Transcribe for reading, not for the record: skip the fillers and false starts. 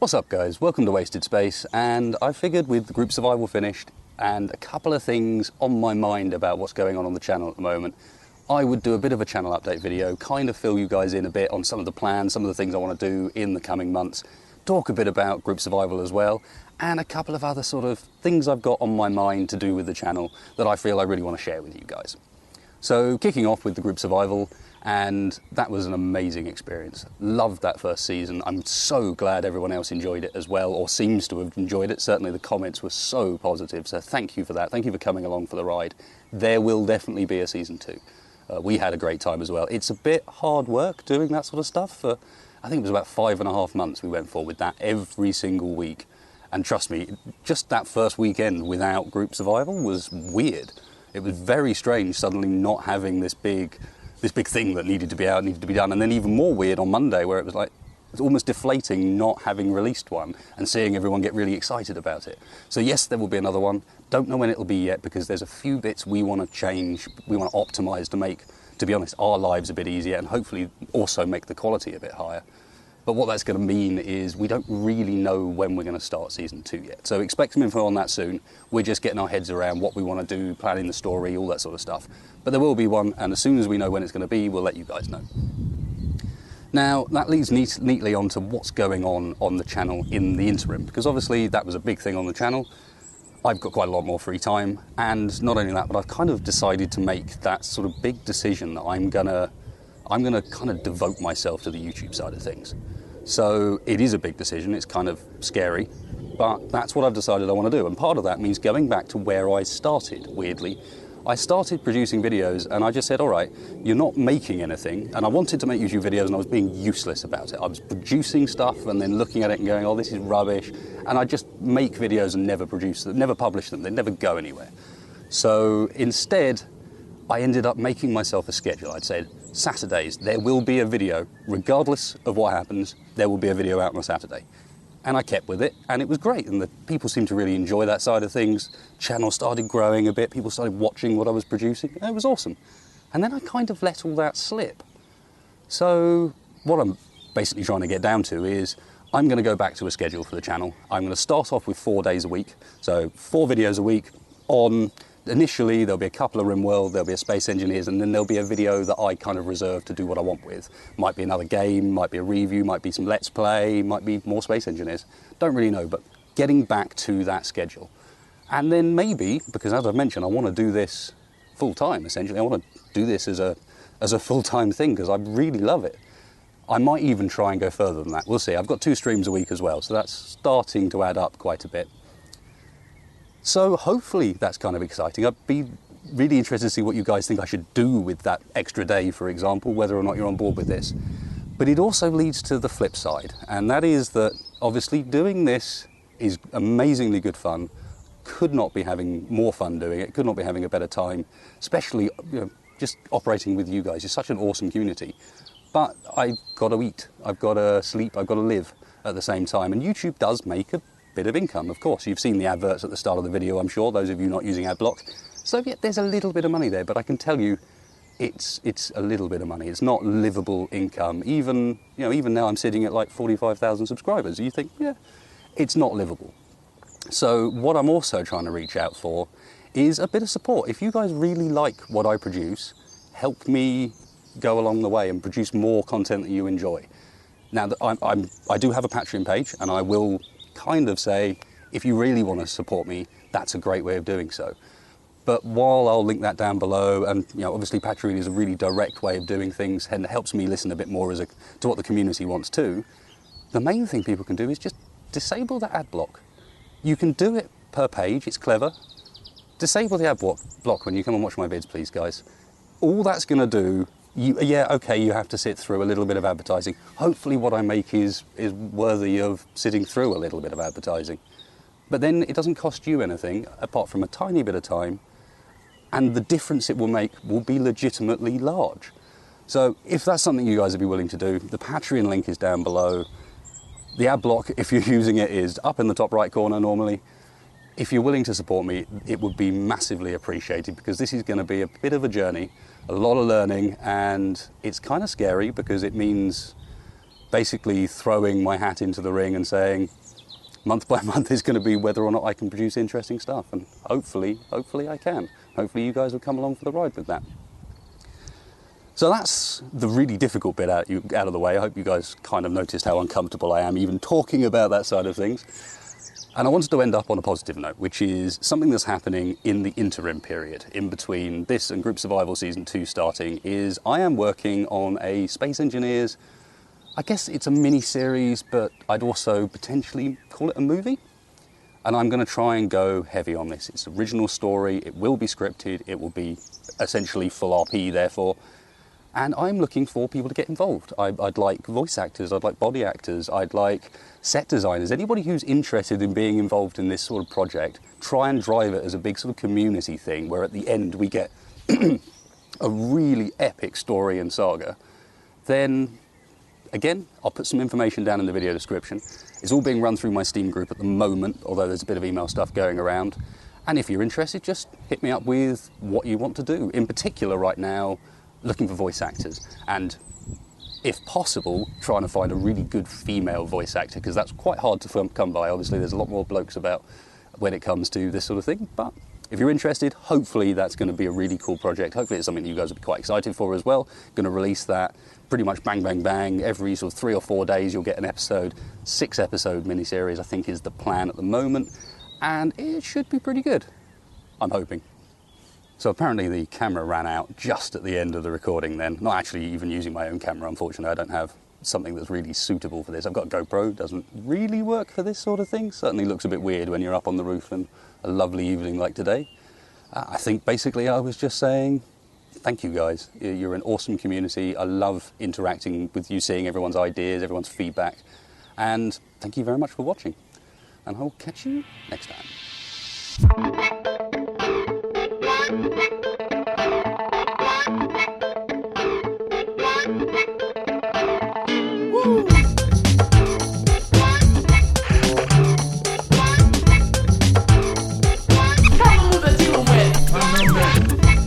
What's up guys, welcome to Wasted Space, and I figured with the group survival finished and a couple of things on my mind about what's going on the channel at the moment, I would do a bit of a channel update video, kind of fill you guys in a bit on some of the plans, some of the things I want to do in the coming months, talk a bit about group survival as well, and a couple of other sort of things I've got on my mind to do with the channel that I feel I really want to share with you guys. So kicking off with the group survival, and that was an amazing experience. Loved that first season. I'm so glad everyone else enjoyed it as well, or seems to have enjoyed it. Certainly the comments were so positive, so thank you for that. Thank you for coming along for the ride. There will definitely be a season 2. We had a great time as well. It's a bit hard work doing that sort of stuff. For, I think it was about 5.5 months we went for with that every single week. And trust me, just that first weekend without group survival was weird. It was very strange suddenly not having this big thing that needed to be out, needed to be done. And then even more weird on Monday, where it was like, it's almost deflating not having released one and seeing everyone get really excited about it. So yes, there will be another one. Don't know when it'll be yet, because there's a few bits we want to change, we want to optimize to make, to be honest, our lives a bit easier and hopefully also make the quality a bit higher. But what that's going to mean is we don't really know when we're going to start season 2 yet. So expect some info on that soon. We're just getting our heads around what we want to do, planning the story, all that sort of stuff. But there will be one, and as soon as we know when it's going to be, we'll let you guys know. Now, that leads neatly onto what's going on the channel in the interim, because obviously that was a big thing on the channel. I've got quite a lot more free time, and not only that, but I've kind of decided to make that sort of big decision that I'm gonna kind of devote myself to the YouTube side of things. So it is a big decision, it's kind of scary, but that's what I've decided I want to do. And part of that means going back to where I started, weirdly. I started producing videos and I just said, all right, you're not making anything. And I wanted to make YouTube videos and I was being useless about it. I was producing stuff and then looking at it and going, oh, this is rubbish. And I just make videos and never produce them, never publish them, they never go anywhere. So instead, I ended up making myself a schedule. I'd said, Saturdays, there will be a video, regardless of what happens, there will be a video out on a Saturday. And I kept with it, and it was great, and the people seemed to really enjoy that side of things. Channel started growing a bit, people started watching what I was producing, and it was awesome. And then I kind of let all that slip. So what I'm basically trying to get down to is, I'm going to go back to a schedule for the channel. I'm going to start off with 4 days a week, so 4 videos a week on... Initially, there'll be a couple of RimWorld, there'll be a Space Engineers, and then there'll be a video that I kind of reserve to do what I want with. Might be another game, might be a review, might be some Let's Play, might be more Space Engineers. Don't really know, but getting back to that schedule. And then maybe, because as I've mentioned, I want to do this full-time, essentially. I want to do this as a full-time thing, because I really love it. I might even try and go further than that. We'll see. I've got 2 streams a week as well, so that's starting to add up quite a bit. So hopefully that's kind of exciting. I'd be really interested to see what you guys think I should do with that extra day, for example, whether or not you're on board with this. But it also leads to the flip side, and that is that obviously doing this is amazingly good fun. Could not be having more fun doing it, could not be having a better time, especially just operating with you guys. You're such an awesome community. But I've got to eat, I've got to sleep, I've got to live at the same time, and YouTube does make a bit of income, of course. You've seen the adverts at the start of the video, I'm sure, those of you not using AdBlock. So yeah, there's a little bit of money there, but I can tell you it's a little bit of money. It's not livable income. Even now I'm sitting at like 45,000 subscribers. You think, yeah, it's not livable. So what I'm also trying to reach out for is a bit of support. If you guys really like what I produce, help me go along the way and produce more content that you enjoy. Now, I do have a Patreon page, and I will kind of say, if you really want to support me, that's a great way of doing so. But while I'll link that down below, and obviously Patreon is a really direct way of doing things and helps me listen a bit more to what the community wants too, the main thing people can do is just disable the ad block. You can do it per page, it's clever. Disable the ad block when you come and watch my vids, please guys. All that's going to do, yeah, okay, you have to sit through a little bit of advertising. Hopefully what I make is worthy of sitting through a little bit of advertising. But then it doesn't cost you anything, apart from a tiny bit of time, and the difference it will make will be legitimately large. So if that's something you guys would be willing to do, the Patreon link is down below. The ad block, if you're using it, is up in the top right corner normally. If you're willing to support me, it would be massively appreciated, because this is going to be a bit of a journey, a lot of learning, and it's kind of scary because it means basically throwing my hat into the ring and saying, month by month is going to be whether or not I can produce interesting stuff, and hopefully I can. Hopefully you guys will come along for the ride with that. So that's the really difficult bit out of the way. I hope you guys kind of noticed how uncomfortable I am even talking about that side of things. And I wanted to end up on a positive note, which is something that's happening in the interim period, in between this and Group Survival Season 2 starting, is I am working on a Space Engineers, I guess it's a mini-series, but I'd also potentially call it a movie. And I'm going to try and go heavy on this. It's original story, it will be scripted, it will be essentially full RP therefore. And I'm looking for people to get involved. I'd like voice actors, I'd like body actors, I'd like set designers, anybody who's interested in being involved in this sort of project. Try and drive it as a big sort of community thing where at the end we get a really epic story and saga. Then, again, I'll put some information down in the video description. It's all being run through my Steam group at the moment, although there's a bit of email stuff going around. And if you're interested, just hit me up with what you want to do. In particular right now, looking for voice actors, and if possible trying to find a really good female voice actor, because that's quite hard to come by. Obviously there's a lot more blokes about when it comes to this sort of thing, but if you're interested, hopefully that's going to be a really cool project. Hopefully it's something that you guys will be quite excited for as well. Going to release that pretty much bang bang bang every sort of 3 or 4 days. You'll get an episode. 6-episode miniseries I think is the plan at the moment, and it should be pretty good, I'm hoping. So apparently the camera ran out just at the end of the recording then. Not actually even using my own camera, unfortunately. I don't have something that's really suitable for this. I've got a GoPro, doesn't really work for this sort of thing. Certainly looks a bit weird when you're up on the roof and a lovely evening like today. I think basically I was just saying, thank you guys. You're an awesome community. I love interacting with you, seeing everyone's ideas, everyone's feedback. And thank you very much for watching. And I will catch you next time.